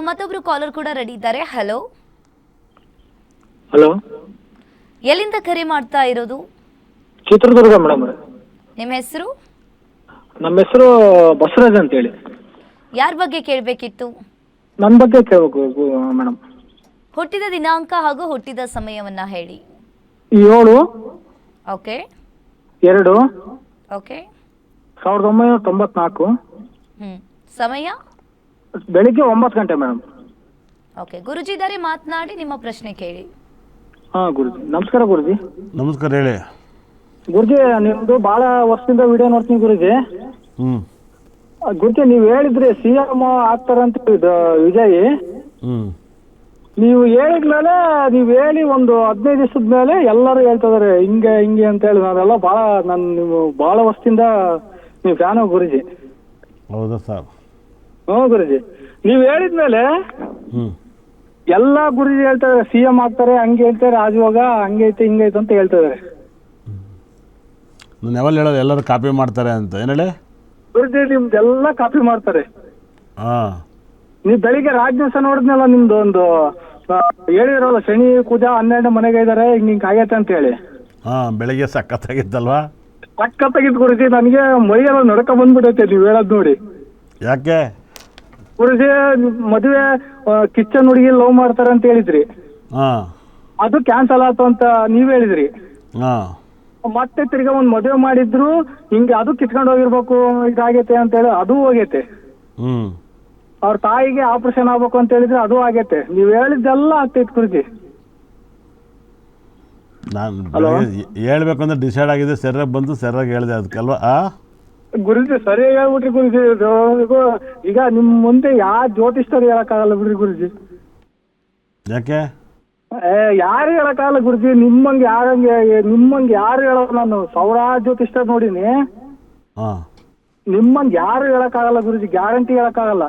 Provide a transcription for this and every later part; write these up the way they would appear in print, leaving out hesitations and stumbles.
ಮತ್ತೊಬ್ರು ಕಾಲರ್ ಕೂಡ ರೆಡಿ ಇದ್ದಾರೆ. ಹಲೋ, ಹಲೋ, ಎಲ್ಲಿಂದ ಕರೆ ಮಾಡ್ತಾ ಇರೋದು? ಚಿತ್ರದುರ್ಗ ಮೇಡಮ್. ನಿಮ್ಮ ಹೆಸರು? ನಮ್ಮ ಹೆಸರು ಬಸವರಾಜ್ ಅಂತೇಳಿ. ಯಾರ ಬಗ್ಗೆ ಕೇಳಬೇಕಿತ್ತು? ನನ್ನ ಬಗ್ಗೆ ಕೇಳಬೇಕು ಮೇಡಮ್. ಹುಟ್ಟಿದ ದಿನಾಂಕ ಹಾಗೂ ಹುಟ್ಟಿದ ಸಮಯವನ್ನ ಹೇಳಿ. 7/2/1994. Okay okay. 1994 ಸಮಯ ಬೆಳಿಗ್ಗೆ 9 ಗಂಟೆ ಮೇಡಮ್. ಓಕೆ, ಗುರುಜಿ ಇದ್ದಾರೆ, ಮಾತನಾಡಿ, ನಿಮ್ಮ ಪ್ರಶ್ನೆ ಕೇಳಿ. ಗುರುಜಿ ನಮಸ್ಕಾರ. ಗುರುಜಿ ನಮಸ್ಕಾರ, ಹೇಳಿ. ಗುರುಜಿ ನಿಮ್ದು ಭಾಳ ವರ್ಷದಿಂದ ವಿಡಿಯೋ ನೋಡ್ತೀನಿ ಗುರುಜಿ. ಗುರುಜಿ ನೀವು ಹೇಳಿದ್ರಿ CM ಆಗ್ತಾರಂತ ವಿಜಯ್. ನೀವು ಹೇಳಿದ್ಮೇಲೆ ನೀವು ಹೇಳಿ ಒಂದು 15 ದಿವಸದ ಮೇಲೆ ಎಲ್ಲರೂ ಹೇಳ್ತಿದಾರೆ ಹಿಂಗೆ ಹಿಂಗೆ ಅಂತ ಹೇಳಿ. ನಾವೆಲ್ಲ ನೀವು ಭಾಳ ವರ್ಷದಿಂದ ನೀವು ಫ್ಯಾನು ಗುರುಜಿ. ಹೌದಾ ಸರ್? ಹ್ಞೂ ಗುರುಜಿ, ನೀವು ಹೇಳಿದ್ಮೇಲೆ ಎಲ್ಲ ಗುರುಜಿ ಹೇಳ್ತಾರೆ CM ಆಗ್ತಾರೆ, ಹಂಗೆ ಹೇಳ್ತಾರೆ, ರಾಜಯೋಗ ಹಂಗೈತೆ ಹಿಂಗೈತೆ ಅಂತ ಹೇಳ್ತಿದಾರೆ. ನಾನು ಯಾವಾಗ ಹೇಳೋದು ಎಲ್ಲರೂ ಕಾಪಿ ಮಾಡ್ತಾರೆ ಅಂತ ಏನು ಹೇಳಿ ಗುರುಜಿ? ನಿಮ್ದೆಲ್ಲ ಕಾಪಿ ಮಾಡ್ತಾರೆ. ಹಾಂ, ನೀವು ಬೆಳಿಗ್ಗೆ ದಿವಸ ನೋಡಿದ್ನಲ್ಲ, ನಿಮ್ದು ಒಂದು ಹೇಳಿರಲ್ಲ ಶನಿ ಕುಜ 12 ಮನೆಗೆ ಇದ್ದಾರೆ ಹಿಂಗೆ ಆಗೈತೆ ಅಂತ ಹೇಳಿ. ಹಾಂ, ಬೆಳಗ್ಗೆ ಸಖತ್ತಾಗಿತ್ತಲ್ವಾ? ಸಖತ್ತಾಗಿತ್ತು ಗುರುಜಿ. ನನಗೆ ಮೈಗೆಲ್ಲ ನಡ್ಕ ಬಂದ್ಬಿಟ್ಟೈತೆ ನೀವು ಹೇಳೋದು ನೋಡಿ. ಯಾಕೆ ಗುರುಜಿ? ಮದುವೆ ಕಿಚ್ಚನ್ ಹುಡುಗಿ ಲವ್ ಮಾಡ್ತಾರೆ ಅಂತ ಹೇಳಿದ್ರಿ, ಹಾಂ ಅದು ಕ್ಯಾನ್ಸಲ್ ಆಯ್ತು ಅಂತ ನೀವ್ ಹೇಳಿದ್ರಿ. ಹಾಂ, ಮತ್ತೆ ತಿರ್ಗಾ ಒಂದ್ ಮದುವೆ ಮಾಡಿದ್ರು ಹಿಂಗೆ ಅದು ಕಿತ್ಕೊಂಡು ಹೋಗಿರ್ಬೇಕು ಇದಾಗೈತೆ ಅಂತ ಹೇಳಿ ಅದು ಹೋಗೈತೆ. ಅವ್ರ ತಾಯಿಗೆ ಆಪರೇಷನ್ ಆಗ್ಬೇಕು ಅಂತ ಹೇಳಿದ್ರೆ ಅದು ಆಗೈತೆ. ನೀವ್ ಹೇಳಿದ್ದೆಲ್ಲ ಆಗ್ತೈತೆ ಗುರುಜಿ. ನಾನು ಹೇಳ್ಬೇಕು ಅಂದ್ರೆ ಡಿಸೈಡ್ ಆಗಿದೆ, ಸರಿಯಾಗಿ ಬಂದು ಸರಿಯಾಗಿ ಹೇಳಿದೆ ಅದಕ್ಕಲ್ವಾ? ಗುರುಜಿ ಸರಿಯಾಗಿ ಹೇಳ್ಬಿಟ್ರಿ ಗುರುಜಿ. ಈಗ ನಿಮ್ ಮುಂದೆ ಯಾವ ಜ್ಯೋತಿಷ್ಠರು ಹೇಳಕ್ಕಾಗಲ್ಲ ಬಿಡ್ರಿ ಗುರುಜಿ. ಯಾಕೆ? ಯಾರು ಹೇಳಕ್ಕಾಗಲ್ಲ ಗುರುಜಿ. ನಿಮ್ಮಂಗೆ ಯಾರು ಹೇಳೋದು? ನಾನು ಸಾವಿರಾರು ಜ್ಯೋತಿಷ್ಠರು ನೋಡಿನಿ. ಹಾಂ, ನಿಮ್ಮಂಗೆ ಯಾರು ಹೇಳಕ್ಕಾಗಲ್ಲ ಗುರುಜಿ, ಗ್ಯಾರಂಟಿ ಹೇಳಕ್ಕಾಗಲ್ಲ.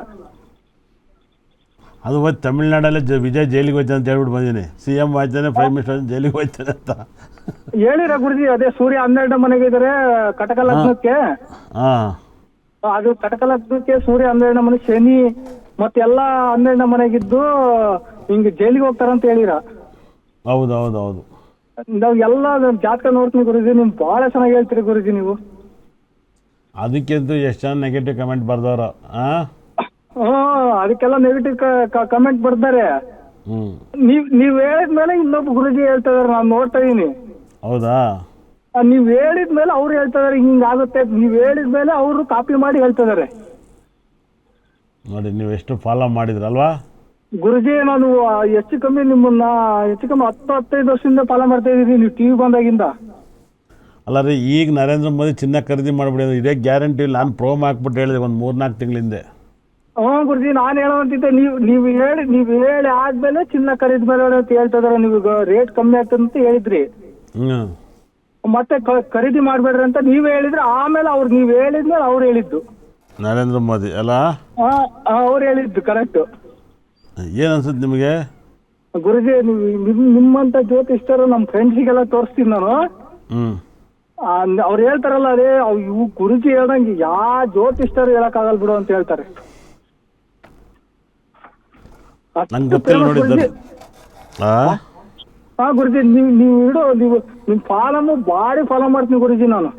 ಅದು ಹೋಯ್ತು ತಮಿಳ್ನಾಡಲ್ಲೇ ವಿಜಯ್ ಜೈಲಿಗೆ ಹೋಯ್ತಾನೆ ಅಂತ ಹೇಳ್ಬಿಟ್ಟು ಬಂದೀನಿ. CM ಹೋಯ್ತಾನೆ, ಪ್ರೈಮ್ ಮಿನಿಸ್ಟರ್ ಜೈಲಿಗೆ ಹೋಯ್ತಾನೆ ಅಂತ ಹೇಳಿರ ಗುರುಜಿ? ಅದೇ ಸೂರ್ಯ 12 ಮನೆಗೆ ಇದ್ದಾರೆ ಕಟಕ ಲಗ್ನಕ್ಕೆ. ಅದು ಕಟಕ ಲಗ್ನಕ್ಕೆ ಸೂರ್ಯ 12 ಮನೆ, ಶನಿ ಮತ್ತೆಲ್ಲ 12 ಮನೆಗಿದ್ದು ಹಿಂಗೆ ಜೈಲಿಗೆ ಹೋಗ್ತಾರಂತ ಹೇಳಿರ. ಹೌದು ಹೌದು ಹೌದು. ನಾವ್ ಎಲ್ಲ ಜಾತಕ ನೋಡ್ತೀನಿ ಗುರುಜಿ. ನಿಮ್ ಬಹಳ ಚೆನ್ನಾಗಿ ಹೇಳ್ತೀರಿ ಗುರುಜಿ ನೀವು. ಅದಕ್ಕಿಂತ ಎಷ್ಟು ಜನ ನೆಗೆಟಿವ್ ಕಮೆಂಟ್ ಬರ್ದವ್ರು. ಅದಕ್ಕೆಲ್ಲ ನೆಗೆಟಿವ್ ಕಮೆಂಟ್ ಬರ್ತಾರೆ. ನೀವ್ ಹೇಳಿದ್ಮೇಲೆ ಇನ್ನೊಬ್ಬ ಗುರುಜಿ ಹೇಳ್ತಾ ಇದಾರೆ, ನಾನು ನೋಡ್ತಾ ಇದೀನಿ. ಹೌದಾ? ನೀವ್ ಹೇಳಿದ್ಮೇಲೆ ಅವ್ರು ಹೇಳ್ತಾ ಇದಾರೆ ಹಿಂಗಾಗುತ್ತೆ. ನೀವ್ ಹೇಳಿದ್ಮೇಲೆ ಅವರು ಕಾಪಿ ಮಾಡಿ ಹೇಳ್ತಾ ಇದಾರೆ. ನೋಡಿ, ನೀವು ಎಷ್ಟು ಫಾಲೋ ಮಾಡಿದ್ರಲ್ವಾ ಗುರುಜಿ? ನಾನು ಹೆಚ್ಚು ಕಮ್ಮಿ 10-15 ವರ್ಷದಿಂದ ಫಾಲೋ ಮಾಡ್ತಾ ಇದೀನಿ, ನೀವು TV ಬಂದಾಗಿಂದ. ಅಲ್ಲ ರೀ, ಈಗ ನರೇಂದ್ರ ಮೋದಿ ಚಿನ್ನ ಖರೀದಿ ಮಾಡಿಬಿಡಿ, ಇದೇ ಗ್ಯಾರಂಟಿ ಇಲ್ಲ. ನಾನು ಪ್ರೋಮ್ ಹಾಕ್ಬಿಟ್ಟು ಹೇಳಿದೆ ಒಂದು 3-4 ತಿಂಗಳಿಂದೆ. ಗುರುಜಿ, ನಾನು ಹೇಳೋಂತಿದ್ದೆ ನೀವು ಹೇಳಿ ಆದ್ಮೇಲೆ ಚಿನ್ನ ಖರೀದಿ ಮೇಲೆ ಅಂತ ಹೇಳ್ತಾ ಇದಾರೆ. ನೀವು ರೇಟ್ ಕಮ್ಮಿ ಆಗ್ತದೆ ಅಂತ ಹೇಳಿದ್ರಿ, ಮತ್ತೆ ಖರೀದಿ ಮಾಡ್ಬೇಡ್ರಿ ಅಂತ ನೀವ್ ಹೇಳಿದ್ರೆ. ಆಮೇಲೆ ನೀವ್ ಹೇಳಿದ್ಮೇಲೆ ಅವ್ರು ಹೇಳಿದ್ದು ನರೇಂದ್ರ ಮೋದಿ ಅಲ್ಲ? ಅವ್ರು ಹೇಳಿದ್ದು ಕರೆಕ್ಟ್. ಏನು ಅನ್ಸುತ್ತೆ ನಿಮಗೆ ಗುರುಜಿ? ನಿಮ್ಮಂತ ಜ್ಯೋತಿಷ್ಠರು ನಮ್ಮ ಫ್ರೆಂಡ್ಸಿಗೆಲ್ಲ ತೋರಿಸ್ತೀನಿ ನಾನು. ಅವ್ರು ಹೇಳ್ತಾರಲ್ಲ, ಅದೇ ಇವು ಗುರುಜಿ ಹೇಳ್ದಂಗೆ ಯಾವ ಜ್ಯೋತಿಷ್ಠರು ಹೇಳಕ್ಕಾಗಲ್ಲ ಬಿಡು ಅಂತ ಹೇಳ್ತಾರೆ. ನಂಗೆ ಗೊತ್ತಿಲ್ಲ ನೋಡಿದ್ದಾರೆ. ಗುರುಜಿ, ನೀವು ನಿಮ್ ಫಾಲನ್ನು ಭಾರಿ ಫಾಲೋ ಮಾಡ್ತೀನಿ ಗುರುಜಿ ನಾನು.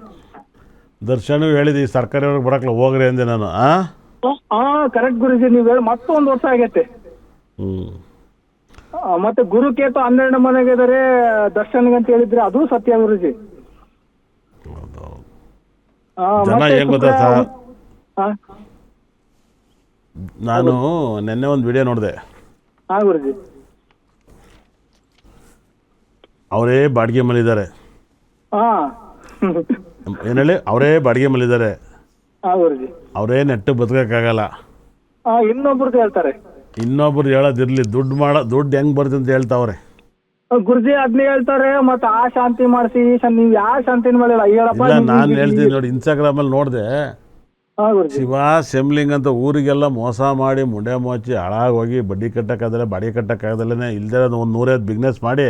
ದರ್ಶನ ಹೇಳಿದೆ ಸರ್ಕಾರಿಯವ್ರಿಗೆ ಬರಕ್ಲ ಹೋಗ್ರಿ ಅಂದೆ ನಾನು. ಕರೆಕ್ಟ್ ಗುರುಜಿ, ನೀವು ಹೇಳಿ ಮತ್ತೆ 1 ವರ್ಷ ಆಗೈತೆ. ಮತ್ತೆ ಗುರುಕೇತು 12 ಮನೆಗೆ ಇದಾರೆ ದರ್ಶನ್ಗೆ ಅಂತ ಹೇಳಿದ್ರೆ ಅದು ಸತ್ಯ ಗುರುಜಿ. ಜನ ಏನ್ ಗೊತ್ತಾ ಸರ್, ನಾನು ನಿನ್ನೆ ಒಂದು ವಿಡಿಯೋ ನೋಡಿದೆ. ಗುರುಜಿ, ಅವರೇ ಬಾಡಿಗೆ ಮಲಿದ್ದಾರೆ. ಏನು ಹೇಳಿ? ಅವರೇ ಬಾಡಿಗೆ ಮಲಿದ್ದಾರೆ. ಗುರುಜಿ, ಅವರೇ ನೆಟ್ಟು ಬದುಕಕ್ಕಾಗಲ್ಲ. ಇನ್ನೊಬ್ರದ್ದು ಹೇಳ್ತಾರೆ. ಇನ್ನೊಬ್ರು ಹೇಳೋದಿರ್ಲಿ, ದುಡ್ಡು ಹೆಂಗ್ ಬರುತ್ತೆ ಅಂತ ಹೇಳ್ತಾವ್ರೆ ಗುರುಜಿ. ಅದನ್ನೇ ಹೇಳ್ತಾರೆ. ಮತ್ತೆ ಆ ಶಾಂತಿ ಮಾಡಿಸಿ, ನೀವು ಯಾವ ಶಾಂತಿ ಮಾಡಿಲ್ಲ ಹೇಳಪ್ಪ. ನಾನು ಹೇಳ್ತೀನಿ ನೋಡಿ, ಇನ್ಸ್ಟಾಗ್ರಾಮಲ್ಲಿ ನೋಡಿದೆ. ಶಿವ ಸೆಮ್ಲಿಂಗ್ ಅಂತ ಊರಿಗೆಲ್ಲ ಮೋಸ ಮಾಡಿ ಮುಂಡೆ ಮೋಚಿ ಹಾಳಾಗೋಗಿ ಬಡ್ಡಿ ಕಟ್ಟಕ್ಕಾಗಲ್ಲ, ಬಾಡಿಗೆ ಕಟ್ಟಕ್ಕಾಗದಲ್ಲೇ ಇಲ್ದೇ ಒಂದು 100 ಬಿಸ್ನೆಸ್ ಮಾಡಿ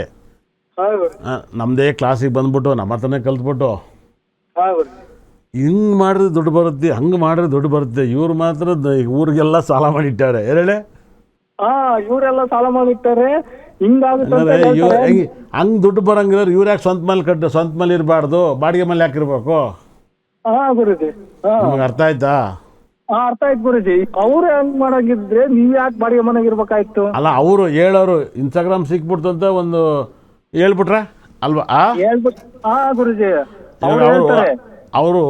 ನಮ್ಮದೇ ಕ್ಲಾಸಿಗೆ ಬಂದ್ಬಿಟ್ಟು ನಮ್ಮ ಹತ್ರನೇ ಕಲ್ತ್ಬಿಟ್ಟು ಹಿಂಗೆ ಮಾಡಿದ್ರೆ ದುಡ್ಡು ಬರುತ್ತೆ, ಹಂಗೆ ಮಾಡಿದ್ರೆ ದುಡ್ಡು ಬರುತ್ತೆ. ಇವ್ರು ಮಾತ್ರ ಊರಿಗೆಲ್ಲ ಸಾಲ ಮಾಡಿಟ್ಟಾರೆ. ಹೇಳಿ? ಇವರೆಲ್ಲ ಸಾಲ ಮಾಡಿರ್ತಾರೆ, ಹಿಂಗಾಗುತ್ತೆ ಅಂತ ಅಂದರೆ ಹೇಳ್ತಾರೆ. ಹಂಗೆ ದುಡ್ಡು ಬರಂಗಿರೋರು ಇವ್ರು ಯಾಕೆ ಸ್ವಂತ ಮೇಲೆ ಇರಬಾರ್ದು, ಬಾಡಿಗೆ ಮೇಲೆ ಯಾಕೆ ಇರಬೇಕು? ಗುರುಜಿ. ನಿಮ್ಗೆ ಅರ್ಥ ಆಯ್ತಾ? ಅರ್ಥ ಆಯ್ತು ಗುರುಜಿ. ಅವ್ರು ಹೆಂಗ್ ಮಾಡಂಗಿದ್ರೆ ನೀವ್ ಯಾಕೆ ಬಾಡಿಗೆ ಮನೆಗೆ ಇರ್ಬೇಕಾಯ್ತು? ಅಲ್ಲ, ಅವರು ಹೇಳೋರು ಇನ್ಸ್ಟಾಗ್ರಾಮ್ ಸಿಕ್ಬಿಡ್ತು ಅಂತ ಒಂದು ಹೇಳ್ಬಿಟ್ರೆ ಅಲ್ವಾ? ಹೇಳ್ಬಿಟ್ಟು ಗುರುಜಿ ಅವ್ರು ಹೇಳ್ತಾರೆ. ಅವರು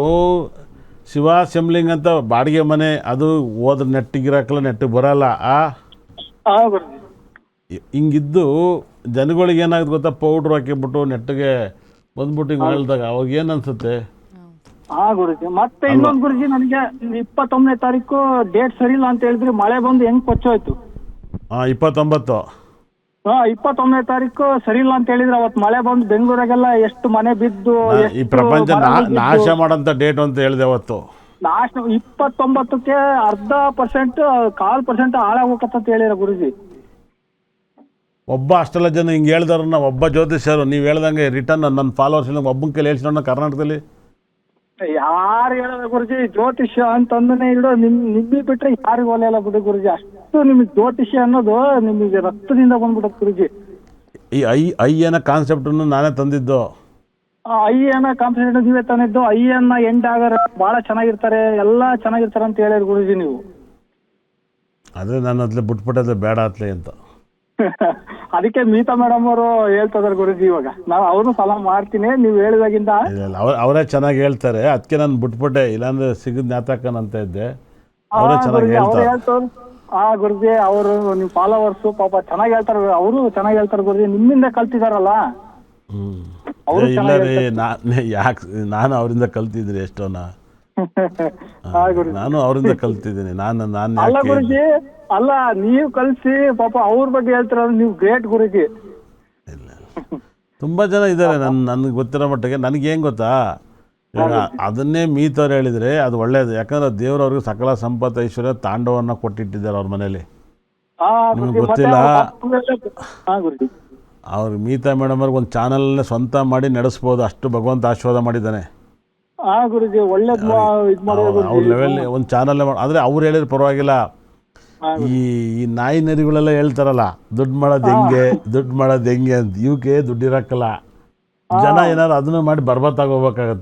ಶಿವ ಸೆಮ್ಲಿಂಗ್ ಅಂತ ಬಾಡಿಗೆ ಮನೆ, ಅದು ಹೋದ್ರೆ ನೆಟ್ಟಿಗಿರಕ್ಕಲ್ಲ, ನೆಟ್ಟಿಗೆ ಬರಲ್ಲ. ಗುರುಜಿ. ಹಿಂಗಿದ್ದು ಜನಗಳಿಗೆ ಏನಾಗುತ್ತೆ ಗೊತ್ತಾ, ಪೌಡ್ರ್ ಹಾಕಿಬಿಟ್ಟು ನೆಟ್ಟಿಗೆ ಬಂದ್ಬಿಟ್ಟು ಹಿಂಗೆ ಹೇಳ್ದಾಗ ಅವಾಗ ಏನು ಅನ್ಸುತ್ತೆ? ಗುರುಜಿ. ಮತ್ತೆ ಇನ್ನೊಂದು ಗುರುಜಿ, ನನಗೆ 29ನೇ ತಾರೀಕು ಡೇಟ್ ಸರಿ ಇಲ್ಲ ಅಂತ ಹೇಳಿದ್ರೆ ಮಳೆ ಬಂದು ಹೆಂಗ್ ಕೊಚ್ಚೋಯ್ತು. 29. 29ನೇ ತಾರೀಕು ಸರಿ ಇಲ್ಲ ಅಂತ ಹೇಳಿದ್ರೆ ಅವತ್ತು ಮಳೆ ಬಂದು ಬೆಂಗಳೂರಾಗೆಲ್ಲ ಎಷ್ಟು ಮನೆ ಬಿದ್ದು, ಈ ಪ್ರಪಂಚ ನಾಶ ಮಾಡೋಂಥ ಡೇಟ್ ಅಂತ ಹೇಳಿದೆ ಅವತ್ತು. ನಾಶ 29ಕ್ಕೆ 0.5% 1/4% ಹಾಳಾಗೋಕತ್ತ ಹೇಳಿರ ಗುರುಜಿ. ಒಬ್ಬ ಅಷ್ಟೆಲ್ಲ ಜನ ಹಿಂಗೆ ಹೇಳ್ದಾರನ್ನ ಒಬ್ಬ ಜ್ಯೋತಿಷ್ಯರು ನೀವು ಹೇಳ್ದಂಗೆ ರಿಟರ್ನ್ ನನ್ನ ಫಾಲೋವರ್ಸ್ ಇಲ್ಲ ಒಬ್ಬನ ಕೈಲಿ ಹೇಳ್ಸೋಣ ಕರ್ನಾಟಕದಲ್ಲಿ. ಯಾರು ಹೇಳೋದು ಗುರುಜಿ, ಜ್ಯೋತಿಷ್ಯ ಅಂತಂದ್ರೆ ಇಡೋ ನಿಮ್ಮಿ ಬಿಟ್ರೆ ಯಾರಿಗೂ ಒಲೆಯಲ್ಲ ಬಿಡಿ ಗುರುಜಿ. ಅಷ್ಟು ನಿಮಗೆ ಜ್ಯೋತಿಷ್ಯ ಅನ್ನೋದು ನಿಮಗೆ ರಕ್ತದಿಂದ ಬಂದ್ಬಿಡುತ್ತೆ ಗುರುಜಿ. ಈ ಐ ಅನ್ನೋ ಕಾನ್ಸೆಪ್ಟನ್ನು ನಾನೇ ತಂದಿದ್ದು. ಐ ಅನ್ನೋ ಕಾನ್ಸೆಪ್ಟ್ ನೀವೇ ತಂದಿದ್ದು. ಐಯನ್ನ ಎಂಡ್ ಆಗಾರ ಭಾಳ ಚೆನ್ನಾಗಿರ್ತಾರೆ, ಎಲ್ಲ ಚೆನ್ನಾಗಿರ್ತಾರೆ ಅಂತ ಹೇಳಿರಿ ಗುರುಜಿ ನೀವು. ಅದೇ ನನ್ನ ಹತ್ಲೆ ಬಿಟ್ಬಿಟ್ಟದೆ ಬೇಡ ಅತ್ಲೆ ಅಂತ. ಅದಕ್ಕೆ ಮೀತಾ ಮೇಡಮ್ ಅವರು ಹೇಳ್ತಿದಾರೆ ಗುರುಜಿ. ಇವಾಗ ನಾವು ಅವ್ರನ್ನೂ ಸಲ ಮಾಡ್ತೀನಿ ನೀವು ಹೇಳಿದಾಗಿಂದ. ಇಲ್ಲ ಅವರೇ ಚೆನ್ನಾಗಿ ಹೇಳ್ತಾರೆ, ಅದಕ್ಕೆ ನಾನು ಬಿಟ್ಬಿಟ್ಟೆ, ಇಲ್ಲಾಂದ್ರೆ ಸಿಗದ್ ಜ್ಞಾತಕನ್ ಅಂತ ಇದ್ದೆ. ಅವರೇ ಚೆನ್ನಾಗಿ ಹೇಳ್ತಾರೆ. ಗುರುಜಿ ಅವರು ನಿಮ್ ಫಾಲೋವರ್ಸ್ ಪಾಪ ಚೆನ್ನಾಗಿ ಹೇಳ್ತಾರೆ, ಅವರು ಚೆನ್ನಾಗಿ ಹೇಳ್ತಾರೆ ಗುರುಜಿ. ನಿಮ್ಮಿಂದ ಕಲ್ತಿದಾರಲ್ಲ. ಇಲ್ಲ ರೀ, ಯಾಕೆ ನಾನು ಅವರಿಂದ ಕಲ್ತಿದ್ರಿ ಎಷ್ಟೋನ. ನಾನು ಅವರಿಂದ ಕಲ್ತಿದ್ದೀನಿ. ಅಲ್ಲ ಗುರುಜಿ, ಅಲ್ಲ ನೀವು ಕಲ್ಸಿ ಪಾಪ ಅವ್ರ ಬಗ್ಗೆ ಹೇಳ್ತೀರ, ನೀವು ಗ್ರೇಟ್ ಗುರುಜಿ. ಇಲ್ಲ, ತುಂಬ ಜನ ಇದ್ದಾರೆ ನನಗೆ ಗೊತ್ತಿರೋ ಮಟ್ಟಿಗೆ. ನನಗೇನು ಗೊತ್ತಾ, ಇವಾಗ ಅದನ್ನೇ ಮೀತವ್ರು ಹೇಳಿದರೆ ಅದು ಒಳ್ಳೇದು. ಯಾಕಂದ್ರೆ ದೇವ್ರು ಅವ್ರಿಗೆ ಸಕಲ ಸಂಪತ್ತು ಐಶ್ವರ್ಯ ತಾಂಡವನ್ನ ಕೊಟ್ಟಿಟ್ಟಿದ್ದಾರೆ ಅವ್ರ ಮನೇಲಿ. ನಿಮಗೆ ಗೊತ್ತಿಲ್ಲ, ಅವ್ರಿಗೆ ಮೀತಾ ಮೇಡಮ್ ಅವ್ರಿಗೆ ಒಂದು ಚಾನಲ್ನೇ ಸ್ವಂತ ಮಾಡಿ ನಡೆಸ್ಬೋದು, ಅಷ್ಟು ಭಗವಂತ ಆಶೀರ್ವಾದ ಮಾಡಿದ್ದಾನೆ. ಗುರುಜಿ ಒಳ್ಳೇದು ಅವ್ರ ಲೆವೆಲ್ ಒಂದು ಚಾನಲ್ ಆದರೆ ಅವ್ರು ಹೇಳಿದ್ರೆ ಪರವಾಗಿಲ್ಲ. ಈ ನಾಯಿ ನರಿಗಳೆಲ್ಲ ಹೇಳ್ತಾರಲ್ಲ ದುಡ್ಡು ಮಾಡೋದು ಹೆಂಗೆ ಅಂತ, ಇವಕ್ಕೆ ದುಡ್ಡು ಇರಕ್ಕಲ್ಲ. ಜನ ಏನಾದ್ರು ಅದನ್ನು ಮಾಡಿ ಬರ್ಬತ್ತಾಗಿ ಹೋಗ್ಬೇಕಾಗತ್ತೆ.